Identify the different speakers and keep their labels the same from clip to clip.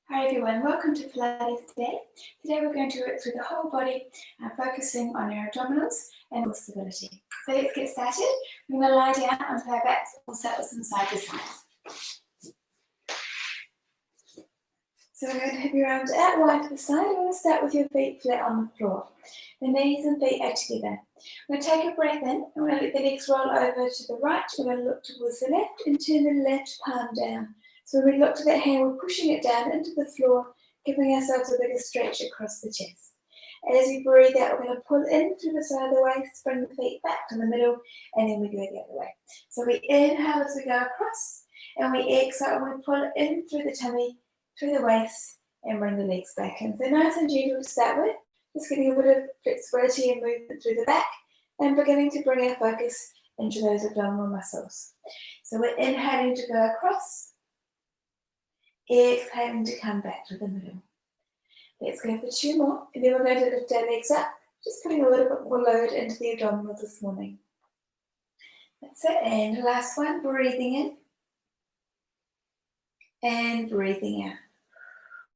Speaker 1: Hi everyone, welcome to Pilates today. Today we're going to work through the whole body, focusing on our abdominals and core stability. So let's get started. We're going to lie down onto our backs. We'll start with some side to sides. So we're going to have your arms out wide to the side. We're going to start with your feet flat on the floor. The knees and feet are together. We're going to take a breath in, and we're going to let the legs roll over to the right. We're going to look towards the left and turn the left palm down. So when we look to that hand, we're pushing it down into the floor, giving ourselves a bigger stretch across the chest. As we breathe out, we're going to pull in through the side of the waist, bring the feet back to the middle, and then we go the other way. So we inhale as we go across, and we exhale, and we pull in through the tummy, through the waist, and bring the legs back in. So nice and gentle to start with, just getting a bit of flexibility and movement through the back, and beginning to bring our focus into those abdominal muscles. So we're inhaling to go across, exhaling to come back to the middle. Let's go for 2 more, and then we're going to lift our legs up, just putting a little bit more load into the abdominals this morning. That's it, and last one, breathing in, and breathing out.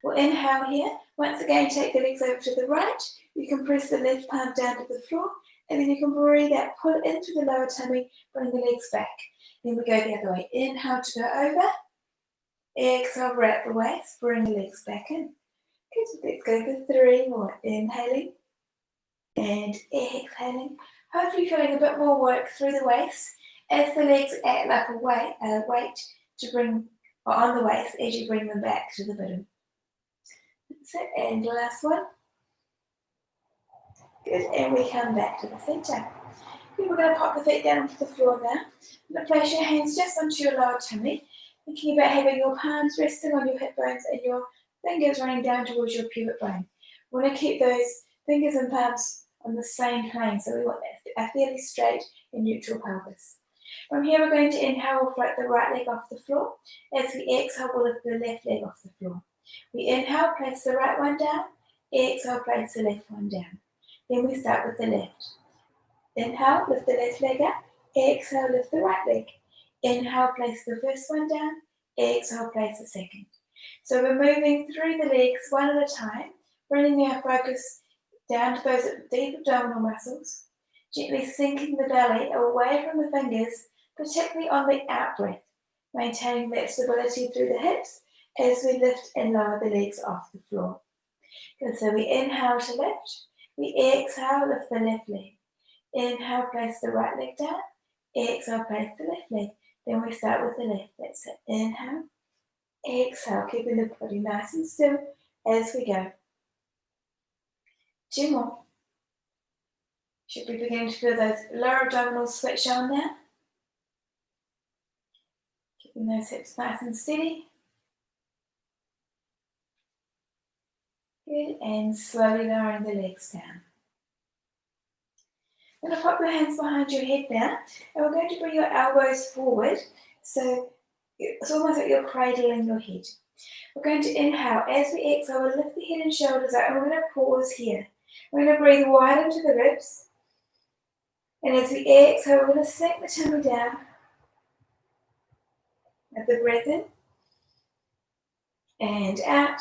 Speaker 1: We'll inhale here. Once again, take the legs over to the right. You can press the left palm down to the floor, and then you can breathe out, pull into the lower tummy, bring the legs back. Then we go the other way. Inhale to go over. Exhale, wrap the waist, bring the legs back in. Good, let's go for 3 more. Inhaling and exhaling. Hopefully feeling a bit more work through the waist as the legs act like a weight to bring on the waist as you bring them back to the middle. That's it, and last one. Good, and we come back to the centre. Good, we're going to pop the feet down onto the floor now. I'm going to place your hands just onto your lower tummy, thinking about having your palms resting on your hip bones and your fingers running down towards your pubic bone. We want to keep those fingers and palms on the same plane, so we want a fairly straight and neutral pelvis. From here, we're going to inhale, we'll float the right leg off the floor. As we exhale, we'll lift the left leg off the floor. We inhale, place the right one down. Exhale, place the left one down. Then we start with the left. Inhale, lift the left leg up. Exhale, lift the right leg. Inhale, place the first one down. Exhale, place the second. So we're moving through the legs one at a time, bringing our focus down to those deep abdominal muscles, gently sinking the belly away from the fingers, particularly on the out breath, maintaining that stability through the hips as we lift and lower the legs off the floor. Good, so we inhale to lift, we exhale, lift the left leg. Inhale, place the right leg down. Exhale, place the left leg. Then we start with the left. That's it. Inhale, exhale, keeping the body nice and still as we go. 2 more. Should be beginning to feel those lower abdominals switch on now. Keeping those hips nice and steady. Good, and slowly lowering the legs down. I'm going to pop your hands behind your head now, and we're going to bring your elbows forward, so it's almost like you're cradling your head. We're going to inhale. As we exhale, we'll lift the head and shoulders out, and we're going to pause here. We're going to breathe wide into the ribs, and as we exhale, we're going to sink the tummy down. Let the breath in, and out,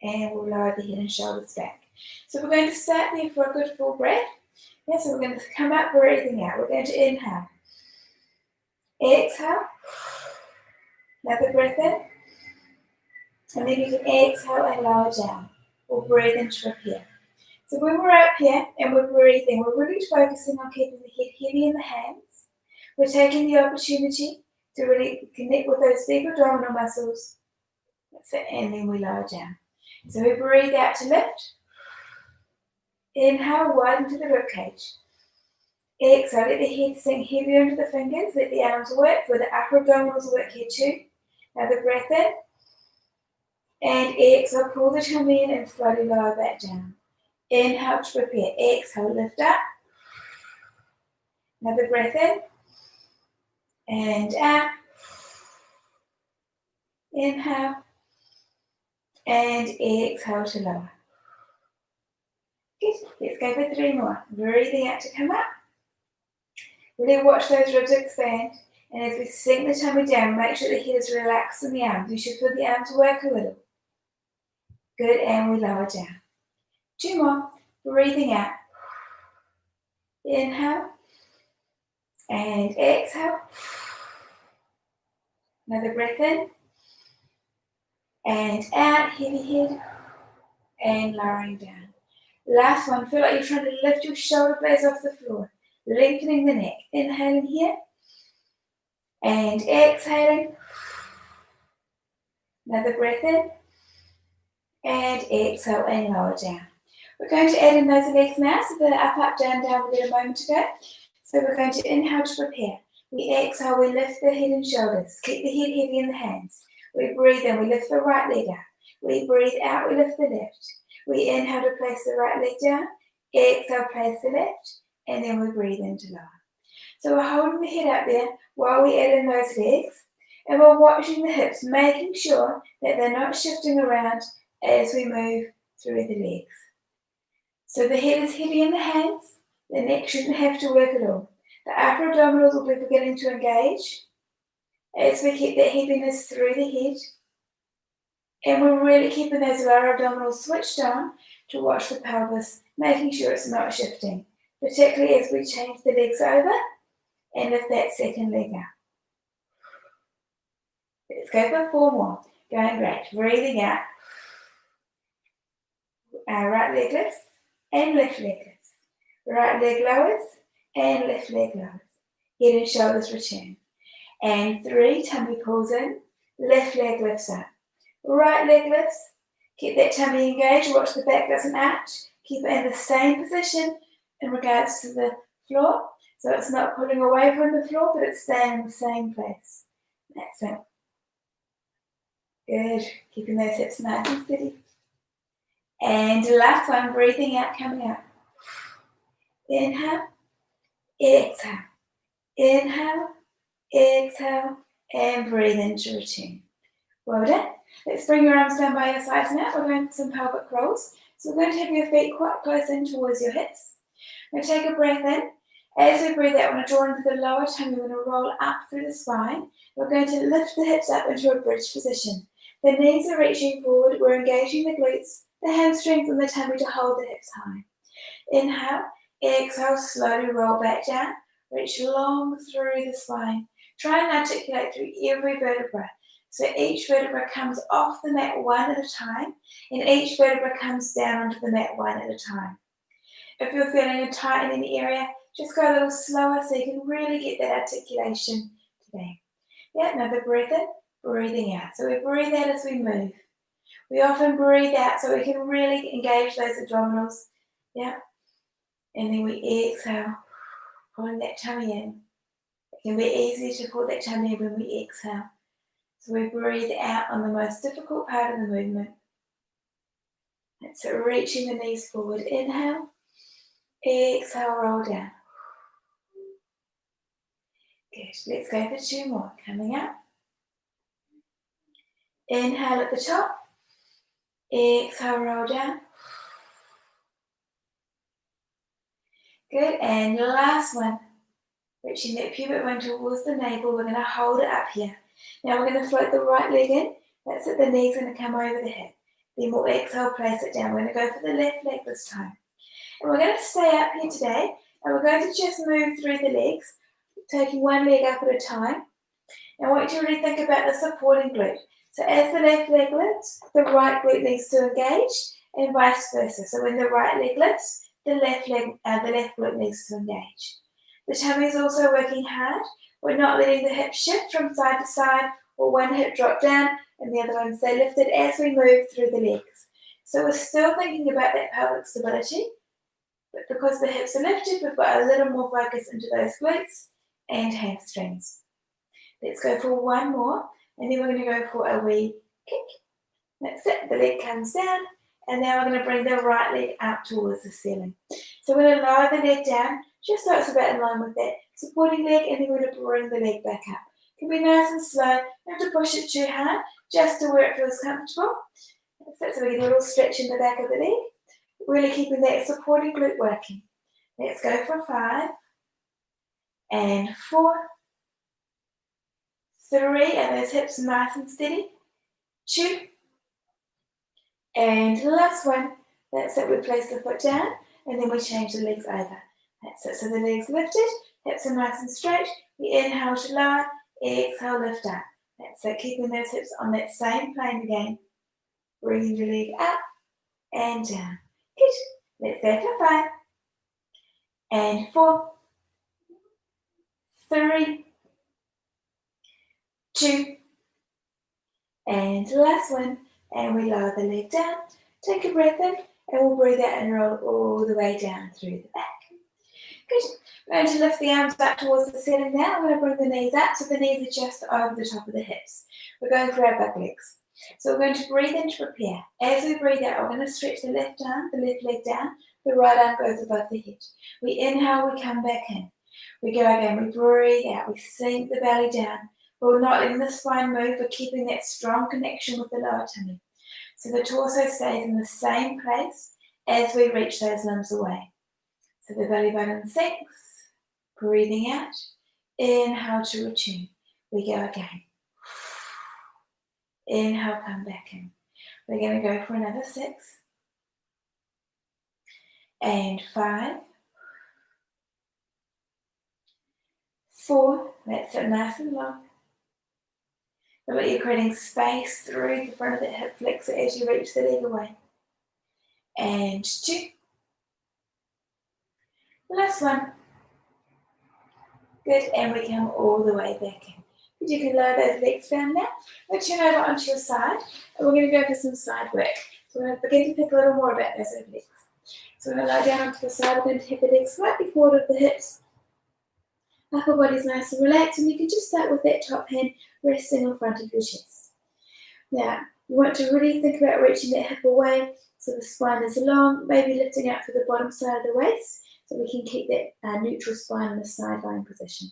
Speaker 1: and we'll lower the head and shoulders back. So we're going to start there for a good full breath. Yeah, so we're going to come up, breathing out. We're going to inhale. Exhale. Another breath in. And then you can exhale and lower down. We'll breathe into up here. So when we're up here and we're breathing, we're really focusing on keeping the head heavy in the hands. We're taking the opportunity to really connect with those deep abdominal muscles. That's it, and then we lower down. So we breathe out to lift. Inhale, widen to the ribcage. Exhale, let the head sink heavier into the fingers. Let the arms work, for the upper abdominals work here too. Another breath in. And exhale, pull the tummy in and slowly lower back down. Inhale to prepare. Exhale, lift up. Another breath in. And out. Inhale. And exhale to lower. Good. Let's go for 3 more. Breathing out to come up. Really watch those ribs expand. And as we sink the tummy down, make sure the head is relaxed in the arms. You should feel the arms work a little. Good, and we lower down. 2 more. Breathing out. Inhale. And exhale. Another breath in. And out, heavy head. And lowering down. Last one. Feel like you're trying to lift your shoulder blades off the floor. Lengthening the neck. Inhaling here. And exhaling. Another breath in. And exhale and lower down. We're going to add in those legs now. So the up, up, down, down we did a moment ago. So we're going to inhale to prepare. We exhale, we lift the head and shoulders. Keep the head heavy in the hands. We breathe in, we lift the right leg up. We breathe out, we lift the left. We inhale to place the right leg down. Exhale, place the left. And then we breathe into lower. So we're holding the head up there while we add in those legs. And we're watching the hips, making sure that they're not shifting around as we move through the legs. So the head is heavy in the hands. The neck shouldn't have to work at all. The upper abdominals will be beginning to engage as we keep that heaviness through the head. And we're really keeping those lower abdominals switched on to watch the pelvis, making sure it's not shifting, particularly as we change the legs over and lift that second leg up. Let's go for 4 more. Going great. Breathing out. Our right leg lifts and left leg lifts. Right leg lowers and left leg lowers. Head and shoulders return. And 3, tummy pulls in, left leg lifts up. Right leg lifts, keep that tummy engaged, watch the back doesn't arch. Keep it in the same position in regards to the floor. So it's not pulling away from the floor, but it's staying in the same place. That's it. Good. Keeping those hips nice and steady. And last one, breathing out, coming up. Inhale, exhale. Inhale, exhale, and breathe into return. Well done. Let's bring your arms down by your sides now. We're going to some pelvic rolls. So we're going to have your feet quite close in towards your hips. We're going to take a breath in. As we breathe out, we're going to draw into the lower tummy. We're going to roll up through the spine. We're going to lift the hips up into a bridge position. The knees are reaching forward. We're engaging the glutes, the hamstrings, and the tummy to hold the hips high. Inhale, exhale, slowly roll back down. Reach long through the spine. Try and articulate through every vertebra. So each vertebra comes off the mat one at a time, and each vertebra comes down onto the mat one at a time. If you're feeling a tight in any area, just go a little slower so you can really get that articulation today. Yeah, another breath in, breathing out. So we breathe out as we move. We often breathe out so we can really engage those abdominals. Yeah. And then we exhale, pulling that tummy in. It can be easy to pull that tummy in when we exhale. So we breathe out on the most difficult part of the movement. That's it, reaching the knees forward. Inhale, exhale, roll down. Good. Let's go for 2 more. Coming up. Inhale at the top. Exhale, roll down. Good. And your last one. Reaching that pubic bone towards the navel. We're going to hold it up here. Now we're going to float the right leg in. That's it. The knee's going to come over the hip. Then we'll exhale, place it down. We're going to go for the left leg this time. And we're going to stay up here today. And we're going to just move through the legs, taking one leg up at a time. And I want you to really think about the supporting glute. So as the left leg lifts, the right glute needs to engage, and vice versa. So when the right leg lifts, the left glute needs to engage. The tummy is also working hard. We're not letting the hips shift from side to side, or one hip drop down and the other one stay lifted as we move through the legs. So we're still thinking about that pelvic stability, but because the hips are lifted, we've got a little more focus into those glutes and hamstrings. Let's go for 1 more, and then we're going to go for a wee kick. That's it. The leg comes down, and now we're going to bring the right leg up towards the ceiling. So we're going to lower the leg down, just so it's about in line with that supporting leg, and then we're going to bring the leg back up. It can be nice and slow, not to push it too hard, just to where it feels comfortable. That's it. So we get a little stretch in the back of the leg, really keeping that supporting glute working. Let's go for 5, and 4, 3, and those hips are nice and steady. 2, and last one. That's it, we place the foot down, and then we change the legs over. That's it, so the legs lifted, hips are nice and straight. We inhale to lower, exhale, lift up. That's it, keeping those hips on that same plane again. Bringing the leg up and down. Good. Let's go for 5, and 4, 3, 2, and last one. And we lower the leg down. Take a breath in, and we'll breathe out and roll all the way down through the back. Good. We're going to lift the arms up towards the ceiling now. We're going to bring the knees up so the knees are just over the top of the hips. We're going for our back legs. So we're going to breathe in to prepare. As we breathe out, we're going to stretch the left arm, the left leg down. The right arm goes above the head. We inhale, we come back in. We go again, we breathe out, we sink the belly down. We're not letting the spine move, we're keeping that strong connection with the lower tummy. So the torso stays in the same place as we reach those limbs away. So the belly button sinks, breathing out, inhale to return. We go again. Inhale, come back in. We're going to go for another 6, and 5, 4, that's it, nice and long. But you're creating space through the front of the hip flexor as you reach the leg away. And 2. Last one. Good, and we come all the way back in. Good, you can lower those legs down now. We'll turn over onto your side, and we're going to go for some side work. So we're going to begin to think a little more about those legs. So we're going to lie down onto the side. We're going to hip the legs slightly forward of the hips. Upper body's nice and relaxed, and you can just start with that top hand resting in front of your chest. Now, you want to really think about reaching that hip away so the spine is long, maybe lifting out to the bottom side of the waist so we can keep that neutral spine in a side lying position.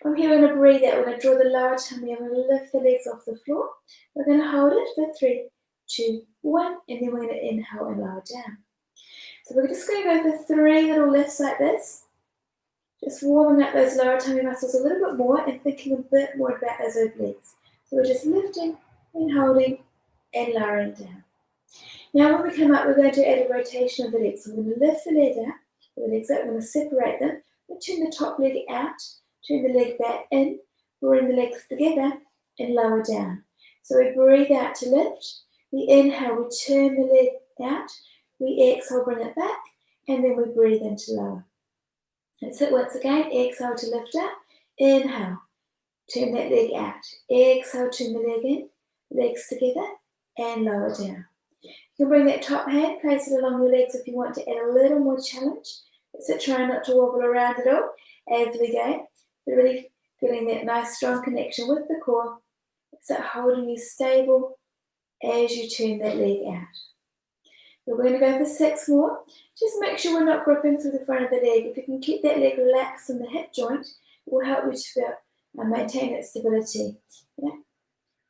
Speaker 1: From here, we're going to breathe out. We're going to draw the lower tummy. I'm going to lift the legs off the floor. We're going to hold it for 3, 2, 1, and then we're going to inhale and lower down. So we're just going to go for 3 little lifts like this. Just warming up those lower tummy muscles a little bit more and thinking a bit more about those obliques. So we're just lifting and holding and lowering down. Now when we come up, we're going to add a rotation of the legs. So we're going to lift the leg out, the legs up, we're going to separate them. We'll turn the top leg out, turn the leg back in, bring the legs together and lower down. So we breathe out to lift, we inhale, we turn the leg out, we exhale, bring it back, and then we breathe in to lower. That's it once again, exhale to lift up, inhale, turn that leg out, exhale, turn the leg in, legs together, and lower down. You can bring that top hand, place it along your legs if you want to add a little more challenge. So try not to wobble around at all as we go. We're really feeling that nice strong connection with the core. So holding you stable as you turn that leg out. We're going to go for 6 more. Just make sure we're not gripping through the front of the leg. If you can keep that leg relaxed in the hip joint, it will help you to maintain that stability. Yeah.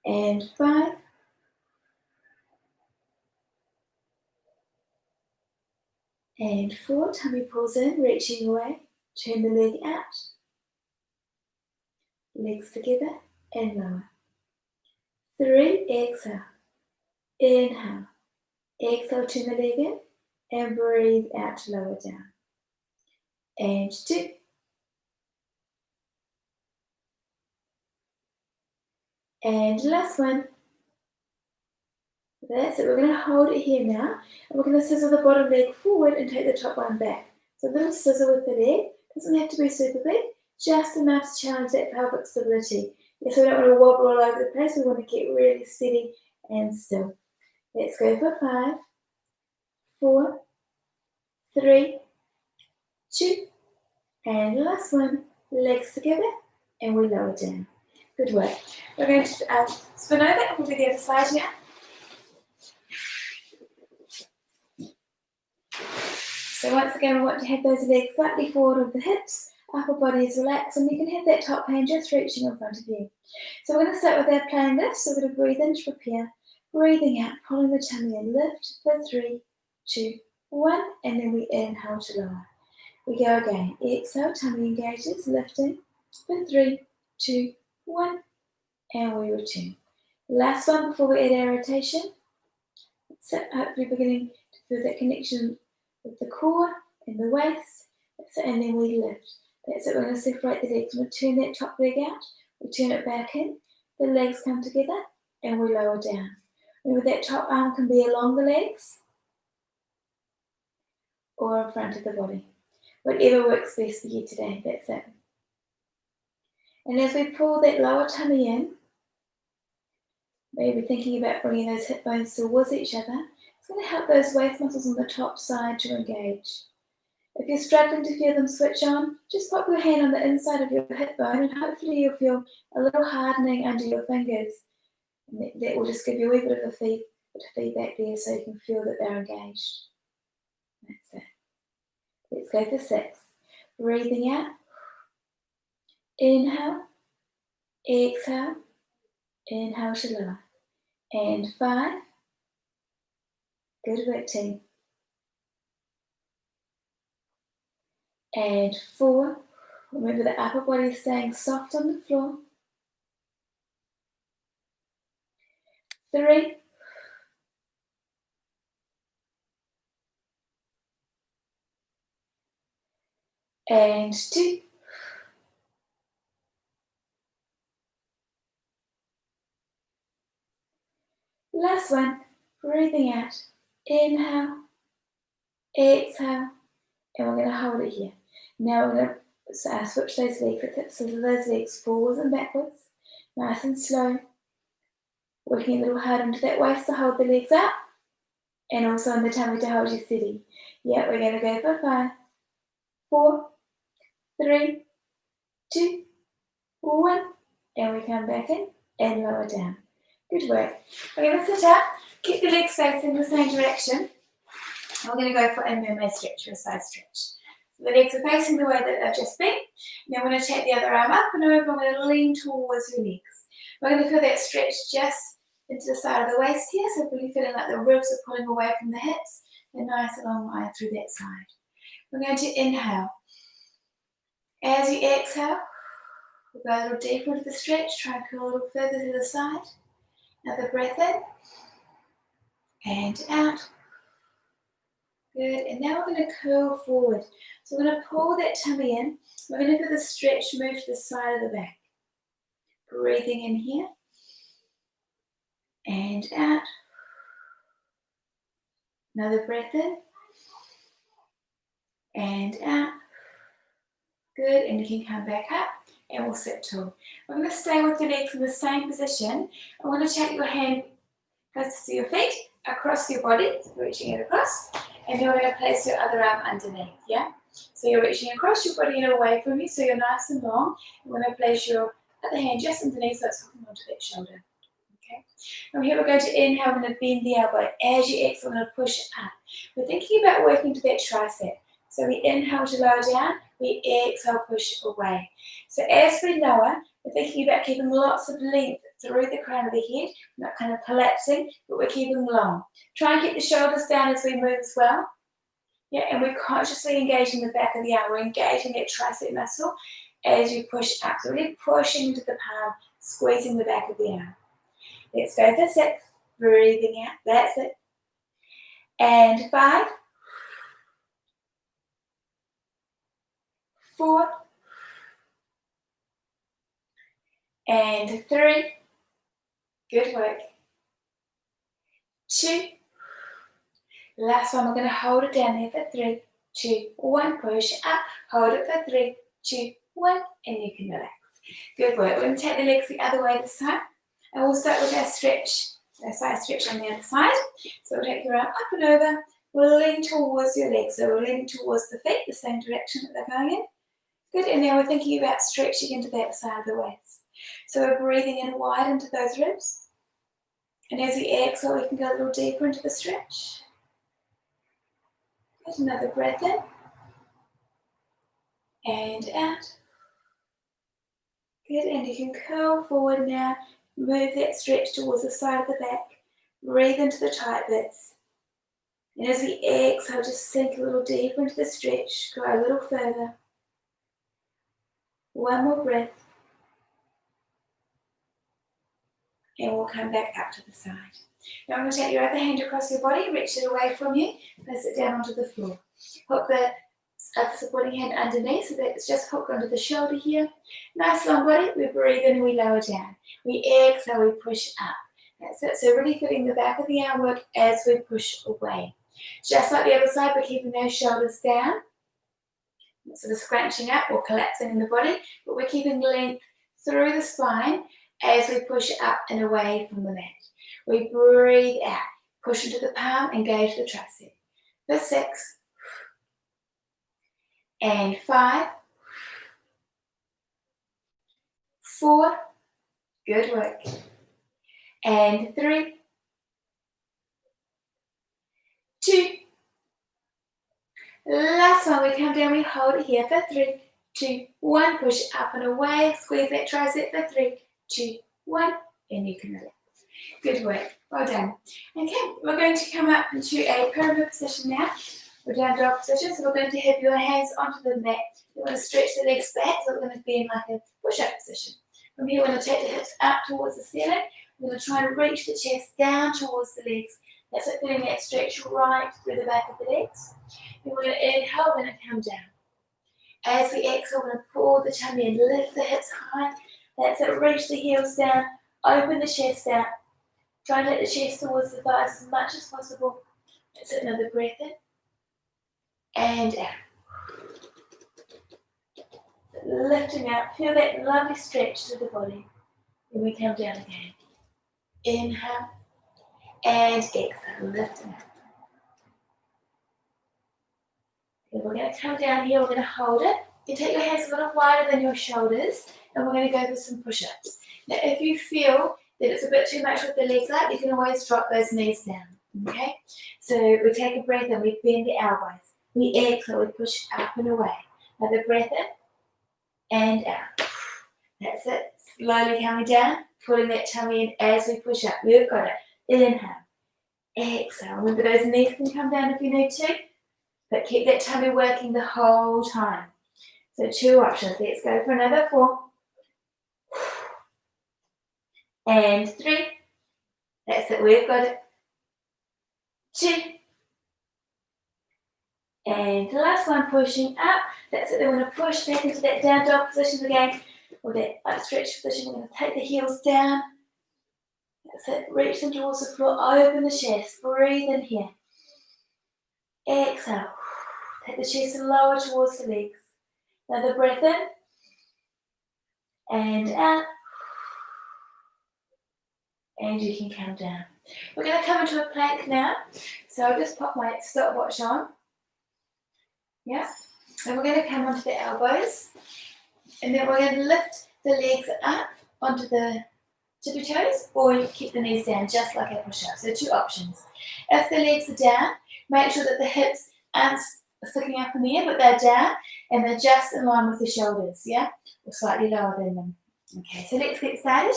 Speaker 1: And 5. And 4. Tummy pulls in, reaching away. Turn the leg out. Legs together and lower. 3. Exhale. Inhale. Exhale, turn the leg in and breathe out to lower down. And 2. And last one. That's it. We're going to hold it here now. And we're going to scissor the bottom leg forward and take the top one back. So a little scissor with the leg. Doesn't have to be super big. Just enough to challenge that pelvic stability. Yes, we don't want to wobble all over the place. We want to get really steady and still. Let's go for 5, 4, 3, 2, and last one. Legs together, and we lower down. Good work. We're going to spin over, and we'll do the other side now. So once again, we want to have those legs slightly forward of the hips, upper body is relaxed, and you can have that top hand just reaching in front of you. So we're going to start with our plank lift. So we're going to breathe in to prepare, breathing out, pulling the tummy in, lift for 3, 2, 1, and then we inhale to lower. We go again, exhale, tummy engages, lifting for 3, 2, 1, and we return. Last one before we add our rotation. That's it, hopefully beginning to feel that connection with the core and the waist. That's it, and then we lift. That's it, we're going to separate the legs. We'll turn that top leg out, we turn it back in, the legs come together, and we lower down. Remember that top arm can be along the legs or in front of the body. Whatever works best for you today, that's it. And as we pull that lower tummy in, maybe thinking about bringing those hip bones towards each other, it's going to help those waist muscles on the top side to engage. If you're struggling to feel them switch on, just pop your hand on the inside of your hip bone and hopefully you'll feel a little hardening under your fingers. And that will just give you a wee bit of feedback there so you can feel that they're engaged. That's it. Let's go for 6. Breathing out. Inhale. Exhale. Inhale to lower. And 5. Good work, team. And 4. Remember the upper body is staying soft on the floor. 3. And 2. Last one. Breathing out. Inhale. Exhale. And we're going to hold it here. Now we're going to switch those legs. So those legs forwards and backwards. Nice and slow. Working a little hard into that waist to hold the legs up. And also on the tummy to hold you steady. Yeah, we're going to go for 5, 4, 3, 2, 1. And we come back in and lower down. Good work. We're going to sit up. Keep the legs facing the same direction. And we're going to go for a mermaid stretch or a side stretch. So the legs are facing the way that they've just been. Now we're going to take the other arm up and over. I'm going to lean towards your legs. We're going to feel that stretch just into the side of the waist here. So really feeling like the ribs are pulling away from the hips. A nice long line through that side. We're going to inhale. As you exhale, we'll go a little deeper into the stretch. Try and curl a little further to the side. Another breath in. And out. Good, and now we're going to curl forward. So we're going to pull that tummy in. We're going to feel the stretch move to the side of the back. Breathing in here. And out. Another breath in. And out. Good, and you can come back up and we'll sit tall. We're going to stay with your legs in the same position. I want to take your hand close to your feet, across your body, reaching it across. And you're going to place your other arm underneath, yeah? So you're reaching across your body and away from you, so you're nice and long. You're going to place your other hand just underneath so it's hooking onto that shoulder, okay? From here we're going to inhale, we're going to bend the elbow. As you exhale, we're going to push up. We're thinking about working to that tricep. So we inhale to lower down, we exhale, push away. So as we lower, we're thinking about keeping lots of length through the crown of the head, not kind of collapsing, but we're keeping long. Try and keep the shoulders down as we move as well. Yeah, and we're consciously engaging the back of the arm. We're engaging that tricep muscle as you push up. So really pushing into the palm, squeezing the back of the arm. Let's go for 6. Breathing out. That's it. And 5, 4, and 3. Good work. 2. Last one, we're going to hold it down there for 3, 2, 1. Push up. Hold it for 3, 2, 1. And you can relax. Good work. We're going to take the legs the other way this time. And we'll start with our stretch, our side stretch on the other side. So we'll take your arm up and over. We'll lean towards your legs. So we're leaning towards the feet, the same direction that they're going in. Good. And now we're thinking about stretching into that side of the waist. So we're breathing in wide into those ribs. And as we exhale, we can go a little deeper into the stretch. Good. Another breath in. And out. Good. And you can curl forward now. Move that stretch towards the side of the back. Breathe into the tight bits. And as we exhale, just sink a little deeper into the stretch. Go a little further. One more breath. And we'll come back up to the side. Now I'm going to take your other hand across your body, reach it away from you, place it down onto the floor. Hook the other supporting hand underneath so that it's just hooked onto the shoulder here. Nice long body, we breathe in and we lower down. We exhale, we push up. That's it, so really feeling the back of the arm work as we push away. Just like the other side, we're keeping those shoulders down. Sort of scrunching up or collapsing in the body, but we're keeping length through the spine as we push up and away from the mat. We breathe out, push into the palm, engage the tricep. For 6, and 5, 4, good work, and 3, 2, last one, we come down, we hold it here for 3, 2, 1, push up and away, squeeze that tricep for 3, 2, 1, and you can relax. Good work, well done. Okay, we're going to come up into a pyramid position now. We're down dog position, so we're going to have your hands onto the mat. You want to stretch the legs back, so we're going to be in like a push-up position. From here, we're going to take the hips up towards the ceiling. We're going to try to reach the chest down towards the legs. That's it, feeling that stretch right through the back of the legs. Then we're going to inhale, we're going to come down. As we exhale, we're going to pull the tummy and lift the hips high. That's it, reach the heels down, open the chest out. Try and let the chest towards the thighs as much as possible. That's it, another breath in. And out. Lifting out, feel that lovely stretch through the body. Then we come down again. Inhale and exhale, lifting out. Okay, we're going to come down here, we're going to hold it. You take your hands a little wider than your shoulders, and we're going to go for some push-ups. Now, if you feel that it's a bit too much with the legs up, you can always drop those knees down, okay? So we take a breath and we bend the elbows. We exhale, we push up and away. Another breath in and out. That's it. Slowly coming down, pulling that tummy in as we push up. We've got it. Inhale, exhale. Remember those knees can come down if you need to, but keep that tummy working the whole time. So 2 options. Let's go for another 4. And 3. That's it. We've got it. 2. And the last one, pushing up. That's it. Then we're going to push back into that down dog position again, or that outstretched position. We're going to take the heels down. That's it. Reach them towards the floor. Open the chest. Breathe in here. Exhale. Take the chest and lower towards the legs. Another breath in. And out. And you can come down. We're going to come into a plank now. So I'll just pop my stopwatch on. Yeah. And we're going to come onto the elbows. And then we're going to lift the legs up onto the tippy toes, or you keep the knees down just like a push-up. So 2 options. If the legs are down, make sure that the hips aren't sticking up in the air, but they're down and they're just in line with the shoulders, yeah? Or slightly lower than them. Okay, so let's get started.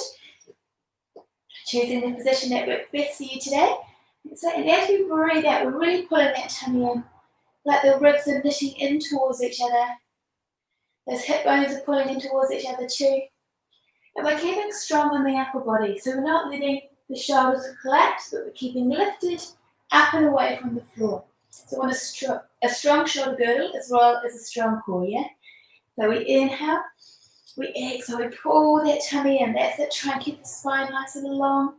Speaker 1: Choosing the position that works best for you today. So, and as we breathe out, we're really pulling that tummy in, like the ribs are knitting in towards each other. Those hip bones are pulling in towards each other too. And we're keeping strong on the upper body. So we're not letting the shoulders collapse, but we're keeping lifted up and away from the floor. So we want a strong shoulder girdle as well as a strong core, yeah? So we inhale, we exhale, we pull that tummy in. That's it. Try and keep the spine nice and long.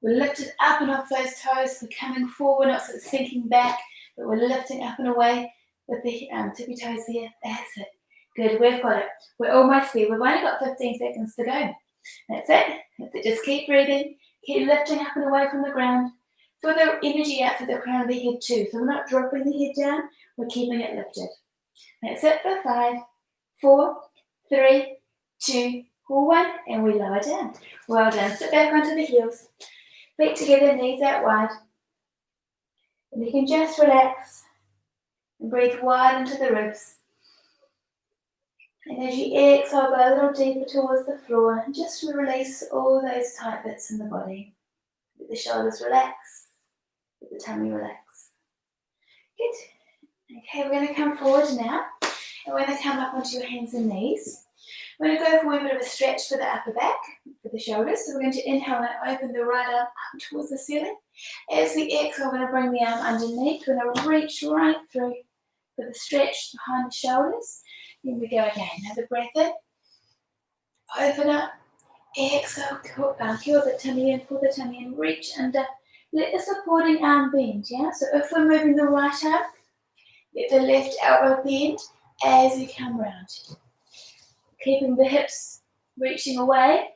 Speaker 1: We're lifted up and off those toes. We're coming forward, not sort of sinking back, but we're lifting up and away with the tippy toes here. That's it. Good, we've got it. We're almost there. We've only got 15 seconds to go. That's it. That's it. Just keep breathing. Keep lifting up and away from the ground. Feel the energy out through the crown of the head too. So we're not dropping the head down. We're keeping it lifted. That's it for 5, 4, 3, 2, 1, and we lower down. Well done. Sit back onto the heels. Feet together, knees out wide. And you can just relax and breathe wide into the ribs. And as you exhale, go a little deeper towards the floor and just release all those tight bits in the body. Let the shoulders relax, let the tummy relax. Good. Okay, we're going to come forward now, and we're going to come up onto your hands and knees. We're going to go for a bit of a stretch for the upper back, for the shoulders. So we're going to inhale and open the right arm up towards the ceiling. As we exhale, we're going to bring the arm underneath. We're going to reach right through for the stretch behind the shoulders. Then we go again. Another breath in. Open up. Exhale. Curl the tummy in. Pull the tummy in. Reach under. Let the supporting arm bend. Yeah. So if we're moving the right arm, let the left elbow bend as you come round. Keeping the hips reaching away.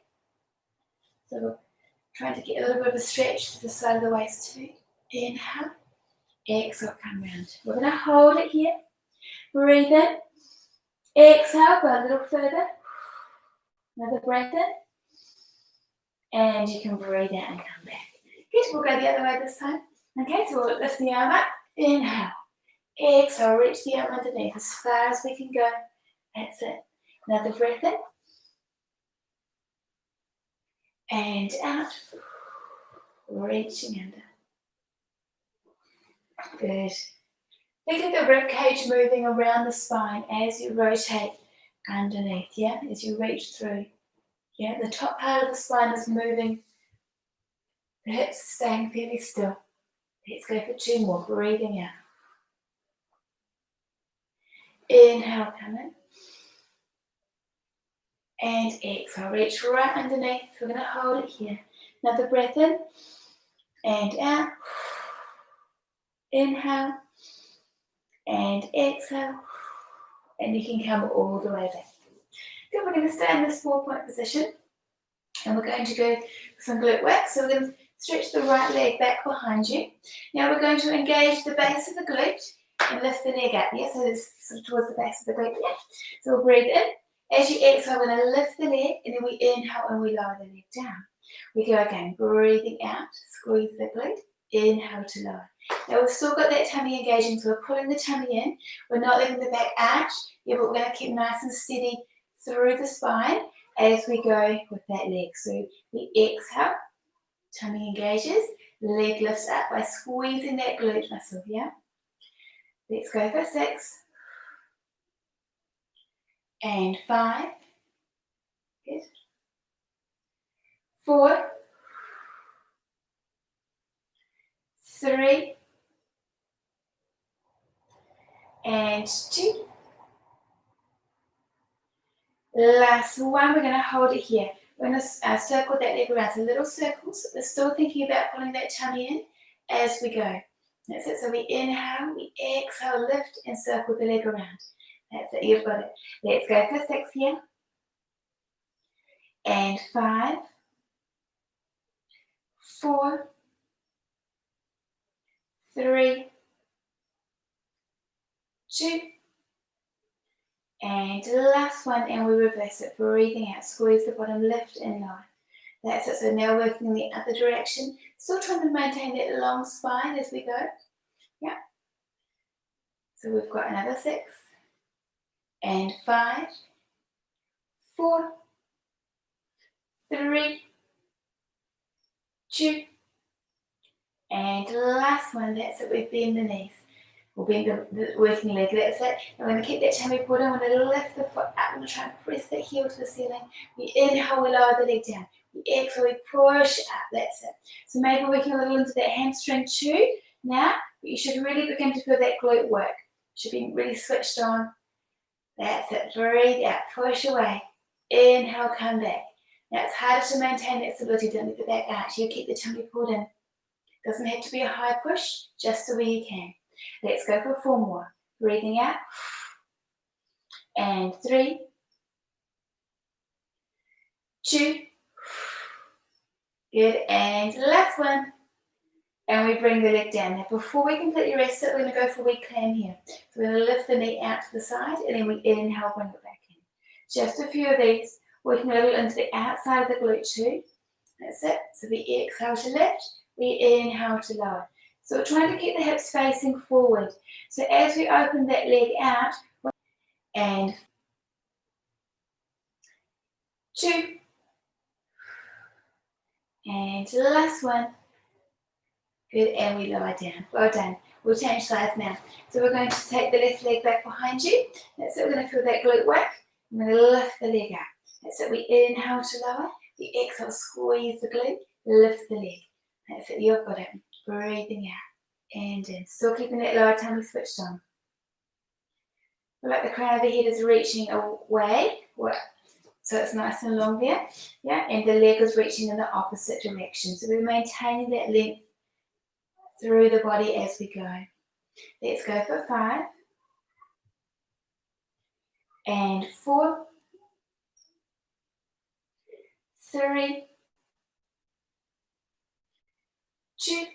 Speaker 1: So we're trying to get a little bit of a stretch to the side of the waist too. Inhale. Exhale, come round. We're going to hold it here. Breathe in. Exhale, go a little further. Another breath in. And you can breathe out and come back. Good, we'll go the other way this time. Okay, so we'll lift the arm up. Inhale. Exhale, reach the arm underneath as far as we can go. That's it. Another breath in. And out. Reaching under. Good. Think of the rib cage moving around the spine as you rotate underneath, yeah? As you reach through. Yeah, the top part of the spine is moving. The hips are staying fairly still. Let's go for 2 more. Breathing out. Inhale, come in. And exhale. Reach right underneath. We're going to hold it here. Another breath in. And out. Inhale. And exhale. And you can come all the way back. Good, we're going to stay in this 4-point position. And we're going to go for some glute work. So we're going to stretch the right leg back behind you. Now we're going to engage the base of the glute and lift the leg up. Yeah, so this sort of towards the base of the glute. Yeah. So we'll breathe in. As you exhale, we're going to lift the leg, and then we inhale and we lower the leg down. We go again, breathing out, squeeze the glute, inhale to lower. Now we've still got that tummy engaging, so we're pulling the tummy in. We're not letting the back arch. Yeah, but we're going to keep nice and steady through the spine as we go with that leg. So we exhale, tummy engages, leg lifts up by squeezing that glute muscle, yeah? Let's go for 6. And 5. Good. 4. 3. And 2. Last one, we're going to hold it here. We're going to circle that leg around. So little circles. We're still thinking about pulling that tummy in as we go. That's it. So we inhale, we exhale, lift, and circle the leg around. That's it. You've got it. Let's go for 6 here. And 5. 4. 3. 2. And last one, and we reverse it, breathing out, squeeze the bottom, lift and lower. That's it. So now working in the other direction, still trying to maintain that long spine as we go. Yeah. So we've got another 6. And 5. 4. 3. 2. And last one, that's it. We bend the knees. We'll bend the working leg, that's it. And we're going to keep that tummy pulled in. We're going to lift the foot up. We're going to try and press that heel to the ceiling. We inhale, we lower the leg down. We exhale, we push up, that's it. So maybe working a little into that hamstring too now, but you should really begin to feel that glute work. Should be really switched on. That's it. Breathe out, push away. Inhale, come back. Now it's harder to maintain that stability. Don't let the back arch. You keep the tummy pulled in. Doesn't have to be a high push, just the way you can. Let's go for 4 more. Breathing out. And 3. 2. Good. And last one. And we bring the leg down. Now before we completely rest it, we're going to go for a weak clam here. So we're going to lift the knee out to the side, and then we inhale, bring it back in. Just a few of these. Working a little into the outside of the glute too. That's it. So we exhale to lift. We inhale to lower. So we're trying to keep the hips facing forward. So as we open that leg out, and 2, and last one. Good, and we lower down. Well done. We'll change sides now. So we're going to take the left leg back behind you. That's it. We're going to feel that glute work. I'm going to lift the leg up. That's it. We inhale to lower. We exhale, squeeze the glute, lift the leg. That's it. You've got it. Breathing out and in. Still keeping that lower tummy switched on. Feel like the crown of the head is reaching away. So it's nice and long there. Yeah, and the leg is reaching in the opposite direction. So we're maintaining that length through the body as we go. Let's go for 5 and 4, 3, 2,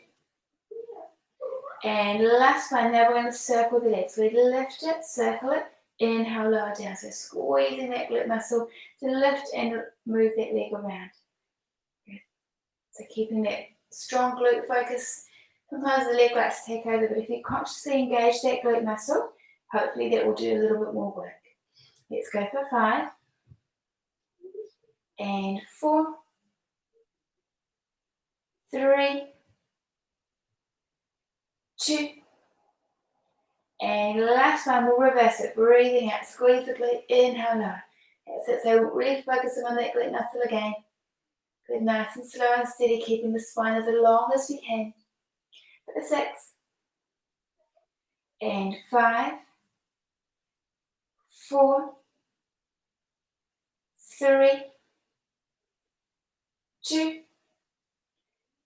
Speaker 1: and last one. Now we're going to circle the legs. So we lift it, circle it, inhale, lower down. So squeezing that glute muscle to lift and move that leg around. Good. So keeping that strong glute focus. Sometimes the leg likes to take over, but if you consciously engage that glute muscle, hopefully that will do a little bit more work. Let's go for 5 and 4, 3, 2, and last one, we'll reverse it. Breathing out, squeeze the glute, inhale, lower. That's it. So really focusing on that glute muscle again. Good, nice and slow and steady, keeping the spine as long as we can. For the 6 and 5, 4, 3, 2,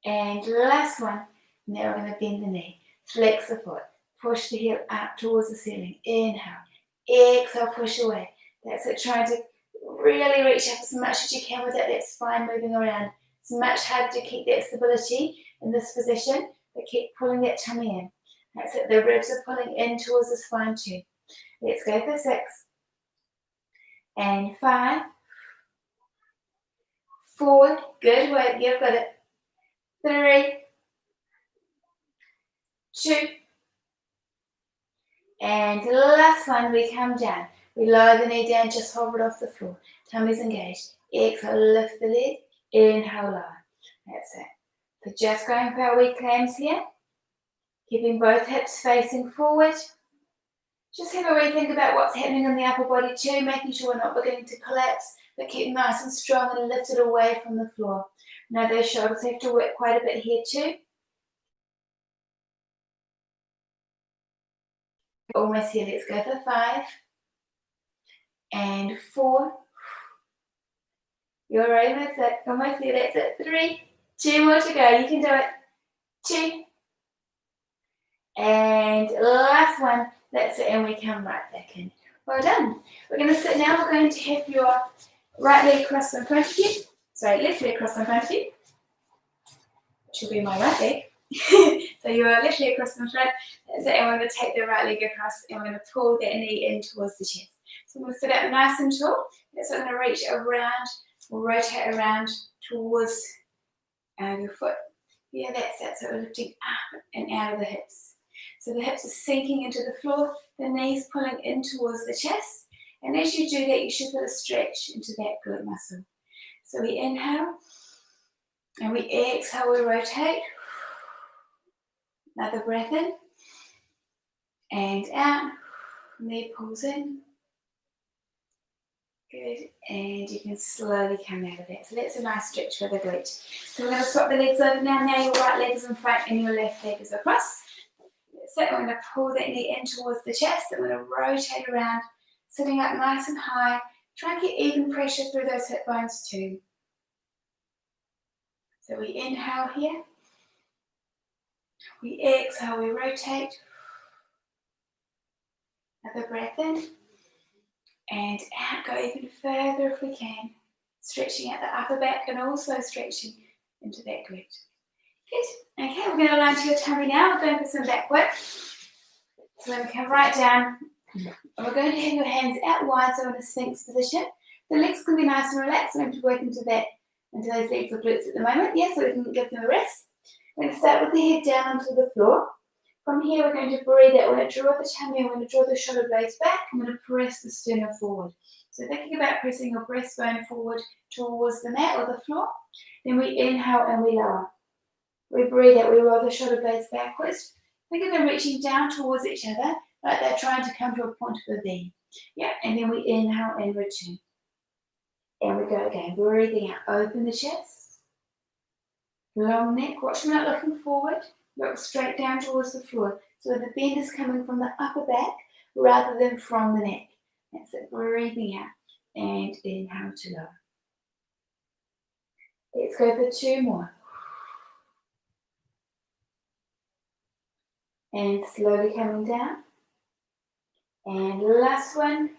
Speaker 1: and last one. Now we're going to bend the knee, flex the foot, push the heel up towards the ceiling. Inhale, exhale, push away. That's it. Trying to really reach up as much as you can without that spine moving around. It's much harder to keep that stability in this position, but keep pulling that tummy in. That's it. The ribs are pulling in towards the spine too. Let's go for 6 and 5, 4. Good work. You've got it. 3, 2, and last one, we come down. We lower the knee down, just hover it off the floor. Tummy's engaged. Exhale, lift the leg. Inhale, lower. That's it. So just going for our weak clams here. Keeping both hips facing forward. Just have a rethink about what's happening in the upper body too, making sure we're not beginning to collapse, but keep nice and strong and lifted away from the floor. Now those shoulders have to work quite a bit here too. Almost here. Let's go for 5 and 4. You're almost it. Almost here. That's it. 3, 2 more to go. You can do it. 2 and last one. That's it. And we come right back in. Well done. We're going to sit now. We're going to have your right leg crossed in front of you. Sorry, left leg crossed in front of you, which will be my right leg. So your left leg across in front, and we're going to take the right leg across and we're going to pull that knee in towards the chest. So I'm going to sit up nice and tall. So I'm going to reach around, or rotate around towards your foot. Yeah, that's it. So we're lifting up and out of the hips. So the hips are sinking into the floor, the knees pulling in towards the chest. And as you do that, you should feel a stretch into that glute muscle. So we inhale and we exhale, we rotate. Another breath in and out. Knee pulls in. Good. And you can slowly come out of that. So that's a nice stretch for the glute. So we're going to swap the legs over now. Now your right leg is in front and your left leg is across. So we're going to pull that knee in towards the chest. And we're going to rotate around, sitting up nice and high. Try and get even pressure through those hip bones too. So we inhale here. We exhale, we rotate. Another breath in. And out, go even further if we can. Stretching out the upper back and also stretching into that glute. Good. Okay, we're going to line to your tummy now. We're going for some back work. So we're going to come right down. And we're going to have your hands out wide, so in a sphinx position. The legs can be nice and relaxed. I'm going to work into those legs or glutes at the moment. Yeah, so we can give them a rest. We're going to start with the head down onto the floor. From here, we're going to breathe out. We're going to draw the tummy. We're going to draw the shoulder blades back. I'm going to press the sternum forward. So thinking about pressing your breastbone forward towards the mat or the floor. Then we inhale and we lower. We breathe out. We roll the shoulder blades backwards. Think of them reaching down towards each other, like they're trying to come to a point of a V. Yeah, and then we inhale and return. And we go again, breathing out, open the chest, long neck, watch me not looking forward, look straight down towards the floor. So the bend is coming from the upper back rather than from the neck. That's it, breathing out and inhale to lower. Let's go for 2 more. And slowly coming down. And last one,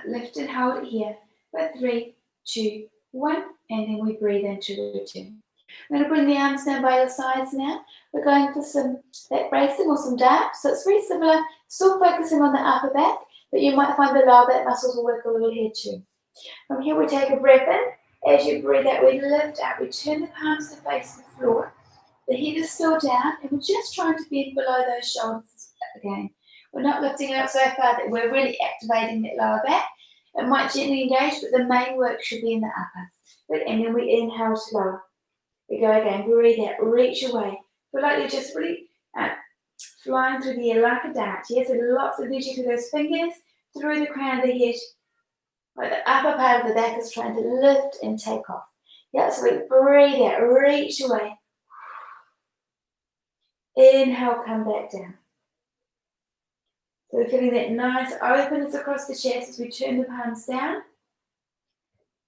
Speaker 1: lift and hold it here for 3, 2, 1, and then we breathe into return. I'm going to bring the arms down by your sides now. We're going for some back bracing or some dips. So it's very similar, still focusing on the upper back, but you might find the lower back muscles will work a little here too. From here we take a breath in. As you breathe out, we lift up, we turn the palms to face the floor. The head is still down, and we're just trying to bend below those shoulders again. We're not lifting it up so far that we're really activating that lower back. It might gently engage, but the main work should be in the upper. Good, and then we inhale to lower. We go again, breathe out, reach away. Feel like you're just really flying through the air like a dart. Yes, and lots of energy to those fingers, through the crown of the head. Like the upper part of the back is trying to lift and take off. Yeah, so we breathe out, reach away. Inhale, come back down. So we're feeling that nice openness across the chest as we turn the palms down.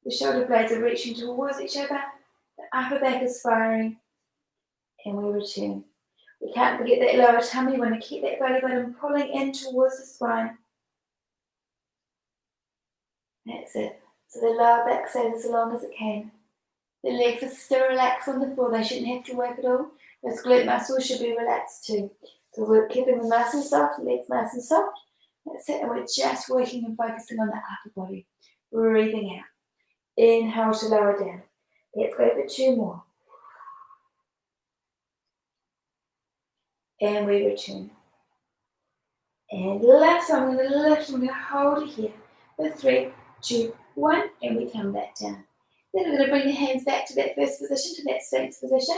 Speaker 1: The shoulder blades are reaching towards each other. The upper back is firing. And we return. We can't forget that lower tummy. We want to keep that belly button pulling in towards the spine. That's it. So the lower back stays as long as it can. The legs are still relaxed on the floor. They shouldn't have to work at all. Those glute muscles should be relaxed too. So we're keeping them nice and soft, legs nice and soft. That's it. And we're just working and focusing on the upper body. Breathing out. Inhale to lower down. Let's go for 2 more. And we return. And last one, I'm going to lift, I'm going to hold it here for 3, 2, 1, and we come back down. Then we're going to bring the hands back to that first position, to that Sphinx position.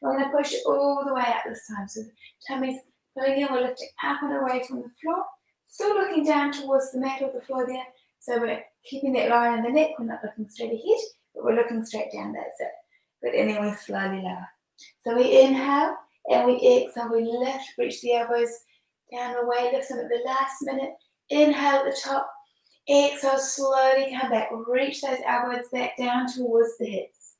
Speaker 1: We're going to push it all the way up this time. So the tummy's pulling in, we're lifting up and away from the floor. Still looking down towards the mat or the floor there. So we're keeping that line in the neck. We're not looking straight ahead, but we're looking straight down. That's it. Good, and then we slowly lower. So we inhale and we exhale. We lift, reach the elbows down and away. Lift them at the last minute. Inhale at the top. Exhale, slowly come back. Reach those elbows back down towards the hips.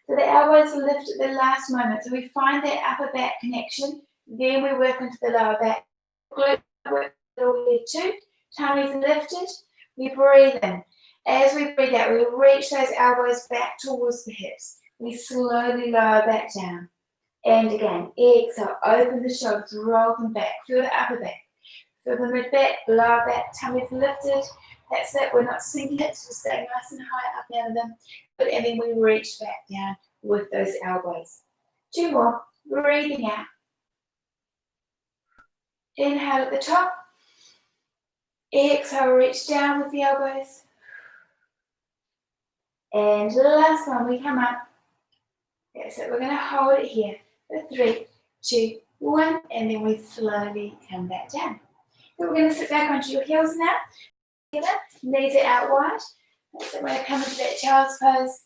Speaker 1: So the elbows are lifted at the last moment. So we find that upper back connection. Then we work into the lower back. Glute work all here too. Tummy's lifted. We breathe in. As we breathe out, we reach those elbows back towards the hips. We slowly lower back down. And again, exhale, open the shoulders, roll them back. Feel the upper back. Feel the mid back, lower back, tummy's lifted. That's it. We're not sinking hips. We're staying nice and high up out of them. And then we reach back down with those elbows. 2 more. Breathing out. Inhale at the top. Exhale, reach down with the elbows. And last one, we come up. That's it. We're going to hold it here for 3, 2, 1, and then we slowly come back down. So we're going to sit back onto your heels now. Knees are out wide. That's it. We're going to come into that child's pose.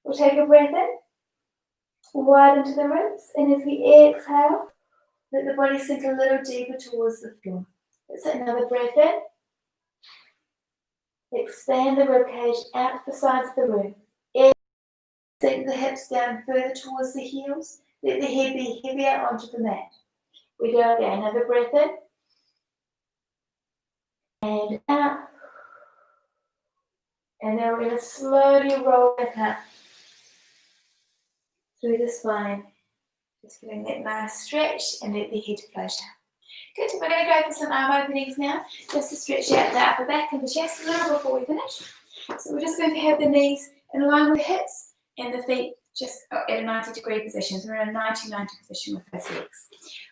Speaker 1: We'll take a breath in, wide into the ribs, and as we exhale, let the body sink a little deeper towards the floor. Let's take another breath in. Expand the rib cage out to the sides of the room. Sink the hips down further towards the heels. Let the head be heavier onto the mat. We go again. Another breath in. And out. And then we're going to slowly roll back up through the spine. Just feeling that nice stretch and let the head float out. Good. We're going to go for some arm openings now, just to stretch out the upper back and the chest a little before we finish. So we're just going to have the knees in line with the hips and the feet just at a 90-degree position. So we're in a 90-90 position with those legs.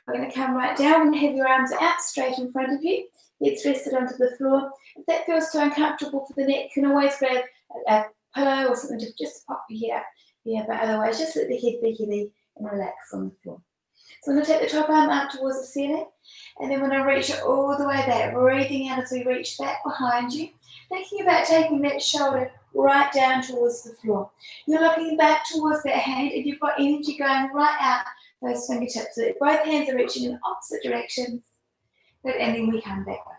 Speaker 1: We're going to come right down and have your arms out straight in front of you. Heads rested onto the floor. If that feels too uncomfortable for the neck, you can always grab a pillow or something to just pop your head up. Yeah, but otherwise just let the head be heavy and relax on the floor. So I'm going to take the top arm up towards the ceiling, and then when I reach it all the way back, breathing out as we reach back behind you, thinking about taking that shoulder right down towards the floor. You're looking back towards that hand and you've got energy going right out those fingertips. So both hands are reaching in opposite directions. Good, and then we come back over.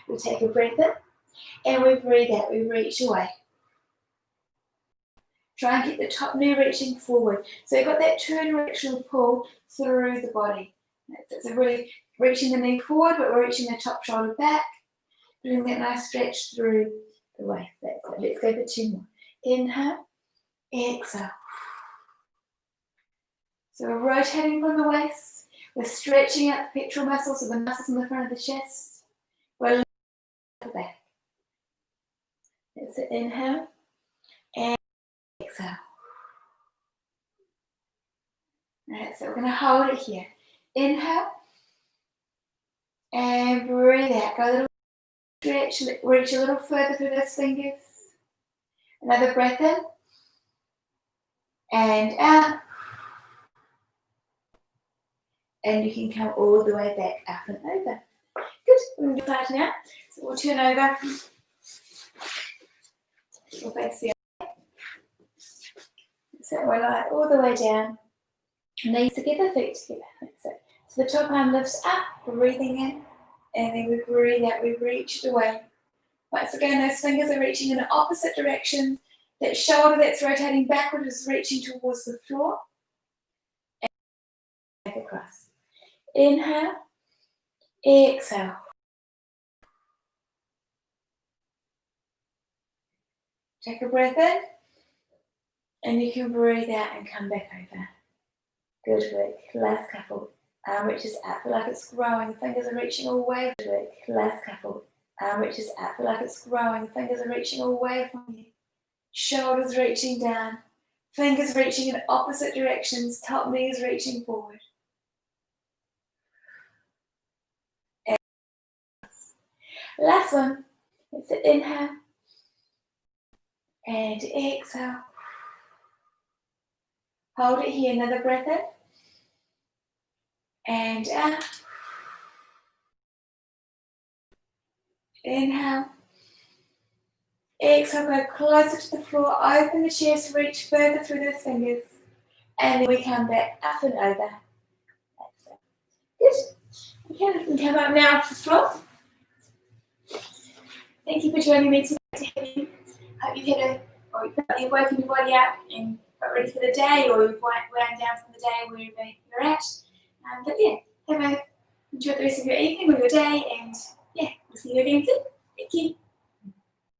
Speaker 1: We take a breath in and we breathe out. We reach away. Try and get the top knee reaching forward. So you've got that two directional pull through the body. So really reaching the knee forward, but we're reaching the top shoulder back. Doing that nice stretch through the waist. That's it. Let's go for two more. Inhale, exhale. So we're rotating from the waist. We're stretching out the pectoral muscles, so the muscles in the front of the chest. We're lifting the back. That's it. Inhale and exhale. Alright, so we're going to hold it here. Inhale and breathe out. Go a little stretch, reach a little further through those fingers. Another breath in and out. And you can come all the way back up and over. Good. We're going to do that now. So we'll turn over. We'll face the other way. So we're like all the way down. Knees together, feet together. That's it. So the top arm lifts up, breathing in, and then we breathe out, we reach it away. Once again, those fingers are reaching in the opposite direction. That shoulder that's rotating backward is reaching towards the floor. And back across. Inhale, exhale. Take a breath in, and you can breathe out and come back over. Good work. Last couple. Arm reaches out, feel like it's growing. The fingers are reaching all the way. Good work. Last couple. Arm reaches out, feel like it's growing. The fingers are reaching all the way from you. Shoulders reaching down. Fingers reaching in opposite directions. Top knees reaching forward. And last one. It's an inhale. And exhale. Hold it here. Another breath in. And out. Inhale. Exhale, go closer to the floor. Open the chest, reach further through those fingers. And then we come back up and over. That's it. Good. Okay, we can come up now to the floor. Thank you for joining me today. Hope you've had you've woken your body up and got ready for the day, or you've wound down from the day wherever you're at. But yeah, enjoy the rest of your evening or your day, and yeah, we'll see you again soon. Thank you.